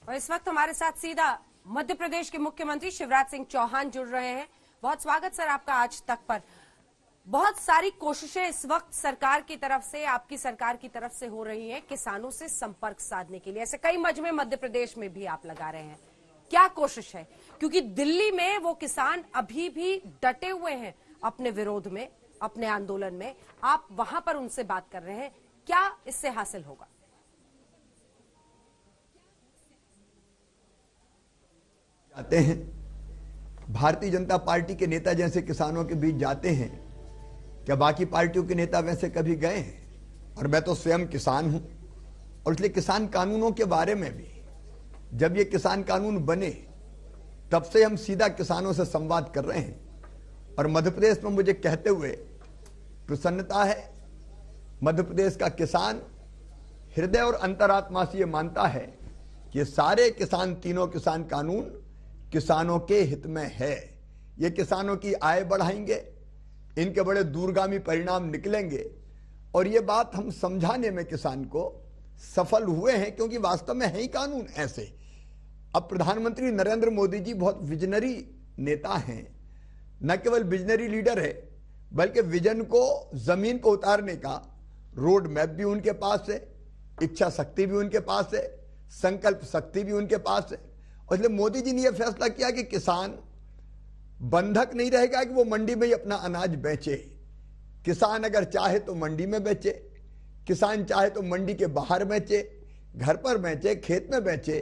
और इस वक्त हमारे साथ सीधा मध्य प्रदेश के मुख्यमंत्री शिवराज सिंह चौहान जुड़ रहे हैं। बहुत स्वागत सर आपका आज तक पर। बहुत सारी कोशिशें इस वक्त सरकार की तरफ से, आपकी सरकार की तरफ से हो रही हैं किसानों से संपर्क साधने के लिए। ऐसे कई मजमे मध्य प्रदेश में भी आप लगा रहे हैं, क्या कोशिश है? क्योंकि दिल्ली में वो किसान अभी भी डटे हुए हैं अपने विरोध में, अपने आंदोलन में। आप वहां पर उनसे बात कर रहे हैं, क्या इससे हासिल होगा? जाते हैं, भारतीय जनता पार्टी के नेता जैसे किसानों के बीच जाते हैं, क्या बाकी पार्टियों के नेता वैसे कभी गए हैं? और मैं तो स्वयं किसान हूं, और इसलिए किसान कानूनों के बारे में भी, जब ये किसान कानून बने तब से हम सीधा किसानों से संवाद कर रहे हैं। और मध्य प्रदेश में मुझे कहते हुए प्रसन्नता है। मध्य प्रदेश का किसान हृदय और अंतरात्मा से ये मानता है कि सारे किसान, तीनों किसान कानून किसानों के हित में है। ये किसानों की आय बढ़ाएंगे, इनके बड़े दूरगामी परिणाम निकलेंगे। और ये बात हम समझाने में किसान को सफल हुए हैं, क्योंकि वास्तव में है ही कानून ऐसे। अब प्रधानमंत्री नरेंद्र मोदी जी बहुत विजनरी नेता हैं, न केवल विजनरी लीडर है, बल्कि विजन को जमीन पर उतारने का रोड मैप भी उनके पास है, इच्छा शक्ति भी उनके पास है, संकल्प शक्ति भी उनके पास है। और इसलिए मोदी जी ने यह फैसला किया कि किसान बंधक नहीं रहेगा कि वो मंडी में ही अपना अनाज बेचे। किसान अगर चाहे तो मंडी में बेचे, किसान चाहे तो मंडी के बाहर बेचे, घर पर बेचे, खेत में बेचे,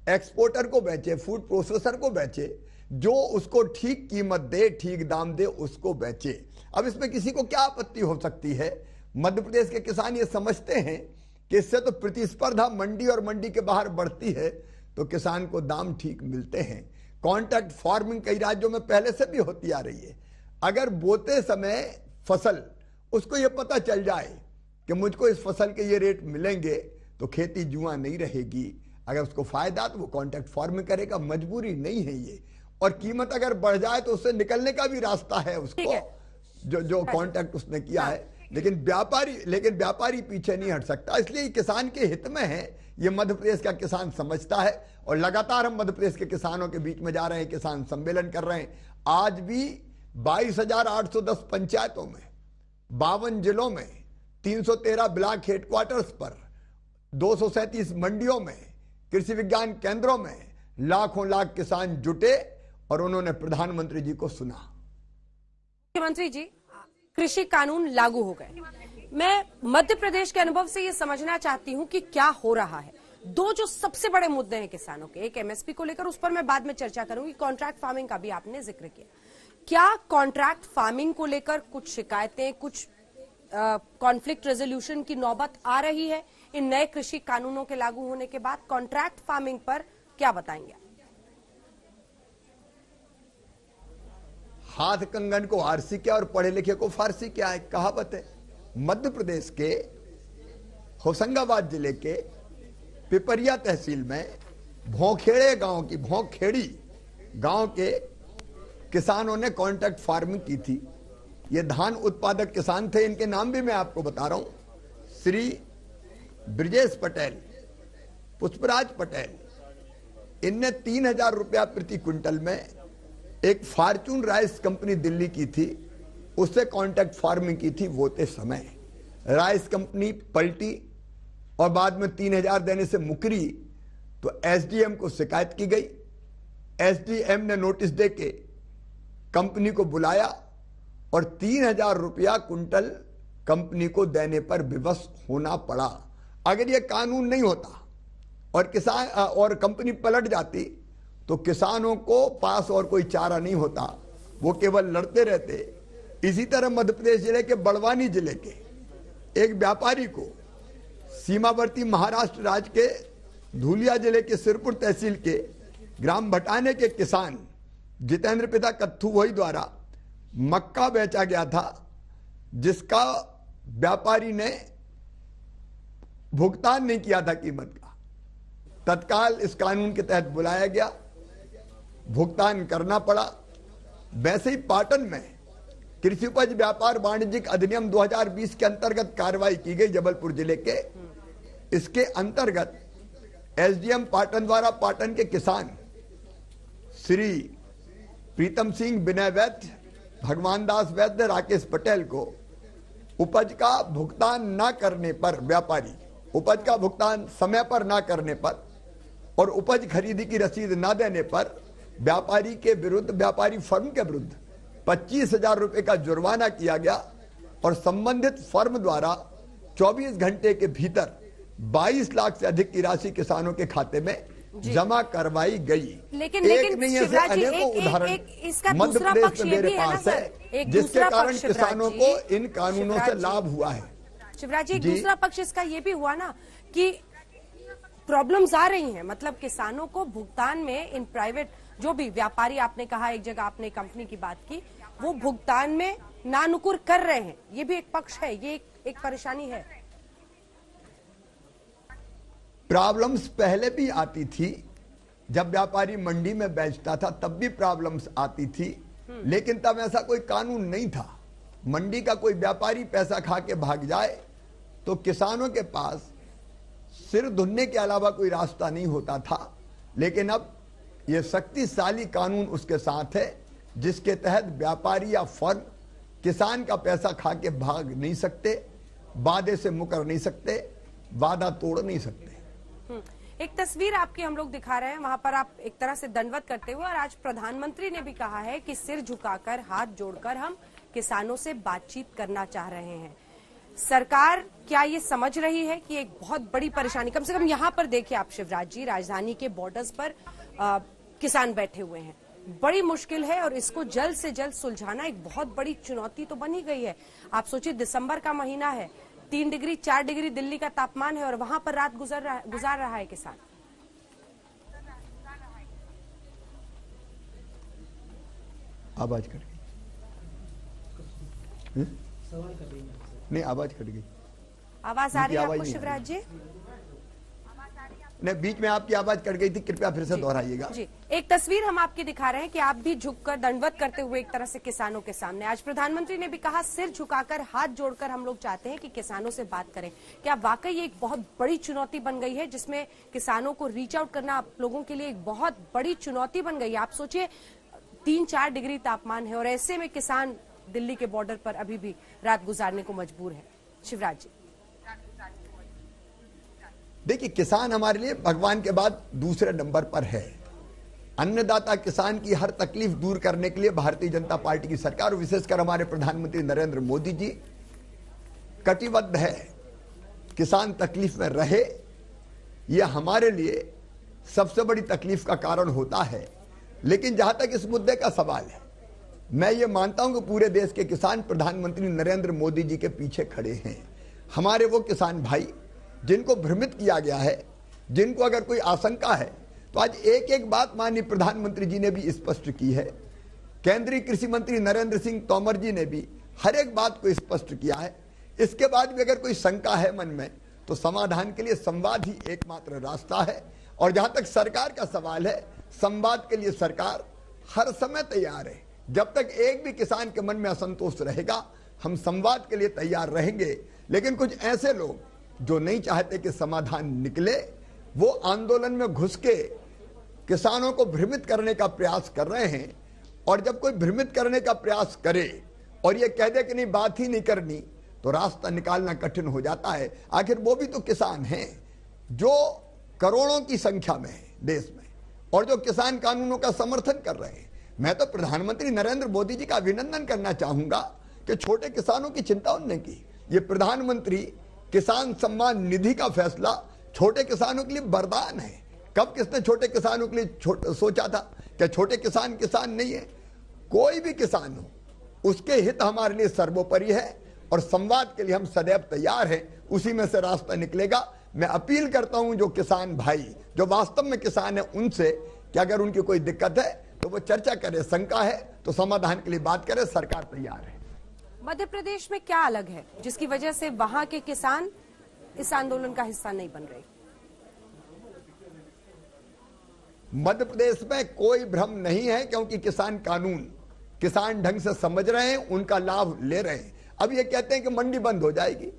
एक्सपोर्टर को बेचे, फूड प्रोसेसर को बेचे, जो उसको ठीक कीमत दे, ठीक दाम दे, उसको बेचे। अब इसमें किसी को क्या आपत्ति हो सकती है? मध्य प्रदेश के किसान ये समझते हैं कि इससे तो प्रतिस्पर्धा मंडी और मंडी के बाहर बढ़ती है, तो किसान को दाम ठीक मिलते हैं। कॉन्ट्रैक्ट फार्मिंग कई राज्यों में पहले से भी होती आ रही है। अगर बोते समय फसल उसको ये पता चल जाए कि मुझको इस फसल के ये रेट मिलेंगे, तो खेती जुआ नहीं रहेगी। अगर उसको फायदा तो वो कॉन्ट्रैक्ट फार्मिंग करेगा, मजबूरी नहीं है ये। और कीमत अगर बढ़ जाए तो उससे निकलने का भी रास्ता है उसको, जो कॉन्ट्रैक्ट उसने किया है। लेकिन व्यापारी पीछे नहीं हट सकता। इसलिए किसान के हित में है, ये मध्य प्रदेश का किसान समझता है। और लगातार हम मध्य प्रदेश के किसानों के बीच में जा रहे हैं, किसान सम्मेलन कर रहे हैं। आज भी 22,810 पंचायतों में, 52 जिलों में, 313 ब्लॉक हेडक्वार्टर्स पर, 237 मंडियों में, कृषि विज्ञान केंद्रों में लाखों लाख किसान जुटे और उन्होंने प्रधानमंत्री जी को सुना। मुख्यमंत्री जी, कृषि कानून लागू हो गए। मैं मध्य प्रदेश के अनुभव से ये समझना चाहती हूं कि क्या हो रहा है। दो जो सबसे बड़े मुद्दे हैं किसानों के, एक एमएसपी को लेकर, उस पर मैं बाद में चर्चा करूंगी। कॉन्ट्रैक्ट फार्मिंग का भी आपने जिक्र किया। क्या कॉन्ट्रैक्ट फार्मिंग को लेकर कुछ शिकायतें, कुछ कॉन्फ्लिक्ट रेजोल्यूशन की नौबत आ रही है इन नए कृषि कानूनों के लागू होने के बाद? कॉन्ट्रैक्ट फार्मिंग पर क्या बताएंगे? हाथ कंगन को आरसी क्या और पढ़े लिखे को फारसी क्या है, कहावत है। मध्य प्रदेश के होशंगाबाद जिले के पिपरिया तहसील में भोंखेड़े गांव की, भोंखेड़ी गांव के किसानों ने कॉन्ट्रैक्ट फार्मिंग की थी। ये धान उत्पादक किसान थे। इनके नाम भी मैं आपको बता रहा हूं। श्री ब्रजेश पटेल, पुष्पराज पटेल। इनने 3,000 रुपया प्रति क्विंटल में एक फॉर्चून राइस कंपनी दिल्ली की थी, उससे कॉन्ट्रैक्ट फार्मिंग की थी। बोते समय राइस कंपनी पलटी और बाद में 3,000 देने से मुकरी, तो एसडीएम को शिकायत की गई। एसडीएम ने नोटिस देके कंपनी को बुलाया और 3,000 रुपया क्विंटल कंपनी को देने पर विवश होना पड़ा। अगर यह कानून नहीं होता और किसान और कंपनी पलट जाती, तो किसानों को पास और कोई चारा नहीं होता, वो केवल लड़ते रहते। इसी तरह मध्य प्रदेश जिले के बड़वानी जिले के एक व्यापारी को, सीमावर्ती महाराष्ट्र राज्य के धुलिया जिले के सिरपुर तहसील के ग्राम भटाने के किसान जितेंद्र पिता कत्थू वही द्वारा मक्का बेचा गया था, जिसका व्यापारी ने भुगतान नहीं किया था कीमत का। तत्काल इस कानून के तहत बुलाया गया, भुगतान करना पड़ा। वैसे ही पाटन में कृषि उपज व्यापार वाणिज्यिक अधिनियम 2020 के अंतर्गत कार्रवाई की गई जबलपुर जिले के। इसके अंतर्गत एसडीएम पाटन द्वारा पाटन के किसान श्री प्रीतम सिंह, विनय वैद्य, भगवान दास वैद्य, राकेश पटेल को उपज का भुगतान न करने पर, व्यापारी उपज का भुगतान समय पर न करने पर और उपज खरीदी की रसीद न देने पर व्यापारी के विरुद्ध, व्यापारी फर्म के विरुद्ध 25,000 रुपए का जुर्माना किया गया और संबंधित फर्म द्वारा 24 घंटे के भीतर 22 लाख से अधिक की राशि किसानों के खाते में जमा करवाई गई। लेकिन नहीं ऐसे अनेकों उदाहरण मध्य प्रदेश में मेरे पास है, जिसके कारण किसानों को इन कानूनों से लाभ हुआ है। शिवराज जी, एक दूसरा पक्ष इसका ये भी हुआ ना कि प्रॉब्लम्स आ रही हैं, मतलब किसानों को भुगतान में इन प्राइवेट जो भी व्यापारी, आपने कहा एक जगह आपने कंपनी की बात की, वो भुगतान में नानुकुर कर रहे हैं, ये भी एक पक्ष है, ये एक परेशानी है। प्रॉब्लम्स पहले भी आती थी, जब व्यापारी मंडी में बेचता था तब भी प्रॉब्लम्स आती थी, लेकिन तब ऐसा कोई कानून नहीं था। मंडी का कोई व्यापारी पैसा खा के भाग जाए तो किसानों के पास सिर धुनने के अलावा कोई रास्ता नहीं होता था। लेकिन अब यह शक्तिशाली कानून उसके साथ है, जिसके तहत व्यापारी या फर्म किसान का पैसा खा के भाग नहीं सकते, वादे से मुकर नहीं सकते, वादा तोड़ नहीं सकते। एक तस्वीर आपकी हम लोग दिखा रहे हैं, वहां पर आप एक तरह से दंडवत करते हुए, और आज प्रधानमंत्री ने भी कहा है कि सिर झुकाकर, हाथ जोड़कर हम किसानों से बातचीत करना चाह रहे हैं। सरकार क्या ये समझ रही है कि एक बहुत बड़ी परेशानी, कम से कम यहाँ पर देखिए आप शिवराज जी, राजधानी के बॉर्डर्स पर किसान बैठे हुए हैं, बड़ी मुश्किल है और इसको जल्द से जल्द सुलझाना एक बहुत बड़ी चुनौती तो बनी गई है। आप सोचिए, दिसंबर का महीना है, 3 डिग्री 4 डिग्री दिल्ली का तापमान है और वहां पर रात गुजार रहा है किसान। आवाज कट गई, नहीं आवाज कट गई। आवाज आ रही है आपको शिवराज जी? नहीं, बीच में आपकी आवाज कट गई थी, कृपया फिर से दोहराइएगा। जी, एक तस्वीर हम आपकी दिखा रहे हैं कि आप भी झुककर दंडवत करते हुए एक तरह से किसानों के सामने। आज प्रधानमंत्री ने भी कहा, सिर झुकाकर, हाथ जोड़कर हम लोग चाहते हैं कि किसानों से बात करें। क्या वाकई ये एक बहुत बड़ी चुनौती बन गई है, जिसमें किसानों को रीच आउट करना आप लोगों के लिए एक बहुत बड़ी चुनौती बन गई है? आप सोचिए, 3-4 डिग्री तापमान है और ऐसे में किसान दिल्ली के बॉर्डर पर अभी भी रात गुजारने को मजबूर है। शिवराज जी, देखिए, किसान हमारे लिए भगवान के बाद दूसरे नंबर पर है। अन्नदाता किसान की हर तकलीफ दूर करने के लिए भारतीय जनता पार्टी की सरकार, विशेषकर हमारे प्रधानमंत्री नरेंद्र मोदी जी कटिबद्ध है। किसान तकलीफ में रहे, यह हमारे लिए सबसे बड़ी तकलीफ का कारण होता है। लेकिन जहां तक इस मुद्दे का सवाल है, मैं ये मानता हूं कि पूरे देश के किसान प्रधानमंत्री नरेंद्र मोदी जी के पीछे खड़े हैं। हमारे वो किसान भाई जिनको भ्रमित किया गया है, जिनको अगर कोई आशंका है, तो आज एक एक बात माननीय प्रधानमंत्री जी ने भी स्पष्ट की है। केंद्रीय कृषि मंत्री नरेंद्र सिंह तोमर जी ने भी हर एक बात को स्पष्ट किया है। इसके बाद भी अगर कोई शंका है मन में, तो समाधान के लिए संवाद ही एकमात्र रास्ता है। और जहां तक सरकार का सवाल है, संवाद के लिए सरकार हर समय तैयार है। जब तक एक भी किसान के मन में असंतोष रहेगा, हम संवाद के लिए तैयार रहेंगे। लेकिन कुछ ऐसे लोग जो नहीं चाहते कि समाधान निकले, वो आंदोलन में घुस के किसानों को भ्रमित करने का प्रयास कर रहे हैं। और जब कोई भ्रमित करने का प्रयास करे और ये कह दे कि नहीं, बात ही नहीं करनी, तो रास्ता निकालना कठिन हो जाता है। आखिर वो भी तो किसान हैं जो करोड़ों की संख्या में है देश में, और जो किसान कानूनों का समर्थन कर रहे हैं। मैं तो प्रधानमंत्री नरेंद्र मोदी जी का अभिनंदन करना चाहूंगा कि छोटे किसानों की चिंता उन्होंने की। ये प्रधानमंत्री किसान सम्मान निधि का फैसला छोटे किसानों के लिए वरदान है। कब किसने छोटे किसानों के लिए सोचा था? क्या छोटे किसान किसान नहीं है? कोई भी किसान हो, उसके हित हमारे लिए सर्वोपरि है और संवाद के लिए हम सदैव तैयार हैं। उसी में से रास्ता निकलेगा। मैं अपील करता हूं जो किसान भाई जो वास्तव में किसान है, उनसे कि अगर उनकी कोई दिक्कत है तो वो चर्चा करे, शंका है तो समाधान के लिए बात करे, सरकार तैयार है। मध्य प्रदेश में क्या अलग है जिसकी वजह से वहां के किसान इस आंदोलन का हिस्सा नहीं बन रहे? मध्य प्रदेश में कोई भ्रम नहीं है, क्योंकि किसान कानून किसान ढंग से समझ रहे हैं, उनका लाभ ले रहे हैं। अब ये कहते हैं कि मंडी बंद हो जाएगी।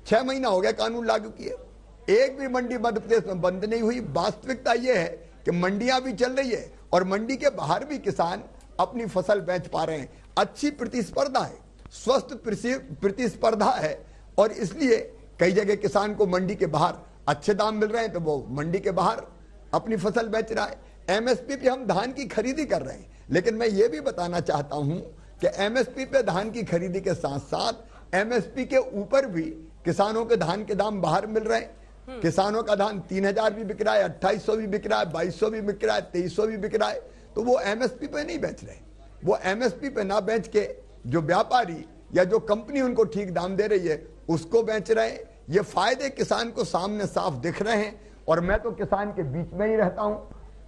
6 महीना हो गया कानून लागू किए, एक भी मंडी मध्य प्रदेश में बंद नहीं हुई। वास्तविकता यह है कि मंडियां भी चल रही है और मंडी के बाहर भी किसान अपनी फसल बेच पा रहे हैं। अच्छी प्रतिस्पर्धा है, स्वस्थ प्रतिस्पर्धा है और इसलिए कई जगह किसान को मंडी के बाहर अच्छे दाम मिल रहे हैं तो वो मंडी के बाहर अपनी फसल बेच रहा है। एमएसपी पे हम धान की खरीदी कर रहे हैं, लेकिन मैं ये भी बताना चाहता हूं कि एमएसपी पे धान की खरीदी के साथ साथ एमएसपी के ऊपर भी किसानों के धान के दाम बाहर मिल रहे हैं। किसानों का धान 3000 भी बिक रहा है, 2800 भी बिक रहा है, 2200 भी बिक रहा है, 2300 भी बिक रहा है। तो वो एमएसपी पे नहीं बेच रहे, वो एमएसपी पे ना बेच के जो व्यापारी या जो कंपनी उनको ठीक दाम दे रही है उसको बेच रहे हैं। ये फायदे किसान को सामने साफ दिख रहे हैं और मैं तो किसान के बीच में ही रहता हूं।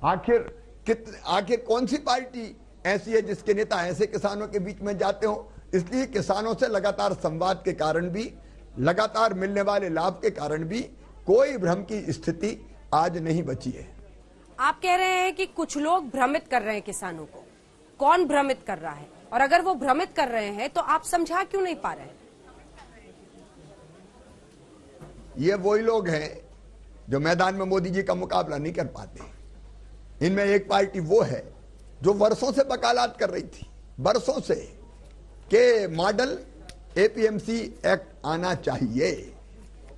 आखिर कौन सी पार्टी ऐसी है जिसके नेता ऐसे किसानों के बीच में जाते हो। इसलिए किसानों से लगातार संवाद के कारण भी, लगातार मिलने वाले लाभ के कारण भी कोई भ्रम की स्थिति आज नहीं बची है। आप कह रहे हैं कि कुछ लोग भ्रमित कर रहे हैं किसानों को। कौन भ्रमित कर रहा है? और अगर वो भ्रमित कर रहे हैं तो आप समझा क्यों नहीं पा रहे हैं? ये वही लोग हैं जो मैदान में मोदी जी का मुकाबला नहीं कर पाते। इनमें एक पार्टी वो है जो वर्षों से वकालत कर रही थी, वर्षों से, कि मॉडल एपीएमसी एक्ट आना चाहिए।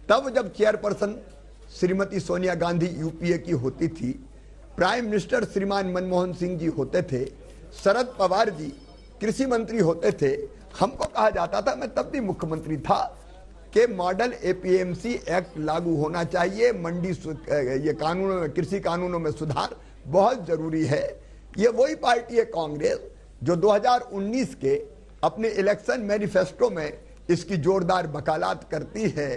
तब जब चेयरपर्सन श्रीमती सोनिया गांधी यूपीए की होती थी, प्राइम मिनिस्टर श्रीमान मनमोहन सिंह जी होते थे, शरद पवार जी कृषि मंत्री होते थे, हमको कहा जाता था, मैं तब भी मुख्यमंत्री था, कि मॉडल एपीएमसी एक्ट लागू होना चाहिए। मंडी ये कानूनों में, कृषि कानूनों में सुधार बहुत जरूरी है। ये वही पार्टी है कांग्रेस जो 2019 के अपने इलेक्शन मैनिफेस्टो में इसकी जोरदार वकालत करती है।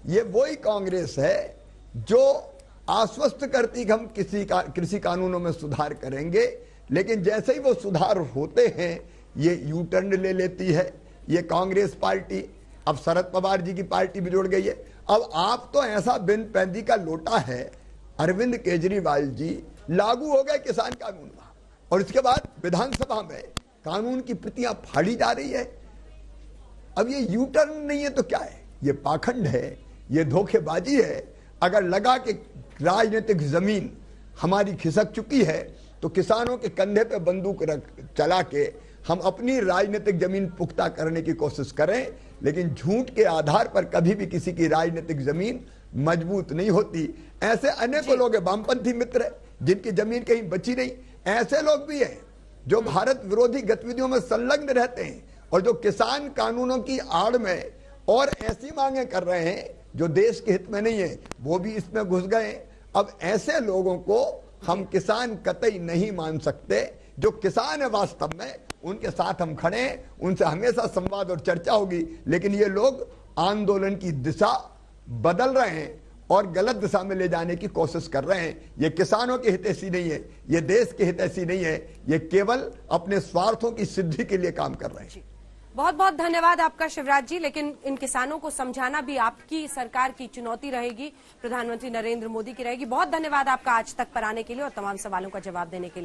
ये वही कांग्रेस है जो आश्वस्त करती कि हम कृषि कानूनों में सुधार करेंगे, लेकिन जैसे ही वो सुधार होते हैं ये यू टर्न ले लेती है ये कांग्रेस पार्टी। अब शरद पवार जी की पार्टी भी जुड़ गई है। अब आप तो ऐसा बिन पैंदी का लोटा है, अरविंद केजरीवाल जी लागू हो गए किसान कानून और इसके बाद विधानसभा में कानून की प्रतियां फाड़ी जा रही है। अब ये यू टर्न नहीं है तो क्या है? ये पाखंड है, ये धोखेबाजी है। अगर लगा कि राजनीतिक जमीन हमारी खिसक चुकी है तो किसानों के कंधे पे बंदूक चला के हम अपनी राजनीतिक जमीन पुख्ता करने की कोशिश करें, लेकिन झूठ के आधार पर कभी भी किसी की राजनीतिक जमीन मजबूत नहीं होती। ऐसे अनेकों लोग हैं, वामपंथी मित्र जिनकी जमीन कहीं बची नहीं। ऐसे लोग भी हैं जो भारत विरोधी गतिविधियों में संलग्न रहते हैं और जो किसान कानूनों की आड़ में और ऐसी मांगे कर रहे हैं जो देश के हित में नहीं है, वो भी इसमें घुस गए। अब ऐसे लोगों को हम किसान कतई नहीं मान सकते। जो किसान है वास्तव में, उनके साथ हम खड़े हैं, उनसे हमेशा संवाद और चर्चा होगी, लेकिन ये लोग आंदोलन की दिशा बदल रहे हैं और गलत दिशा में ले जाने की कोशिश कर रहे हैं। ये किसानों के हितैषी नहीं है, ये देश के हितैषी नहीं है, ये केवल अपने स्वार्थों की सिद्धि के लिए काम कर रहे हैं। बहुत बहुत धन्यवाद आपका शिवराज जी। लेकिन इन किसानों को समझाना भी आपकी सरकार की चुनौती रहेगी, प्रधानमंत्री नरेंद्र मोदी की रहेगी। बहुत धन्यवाद आपका आज तक पर आने के लिए और तमाम सवालों का जवाब देने के लिए।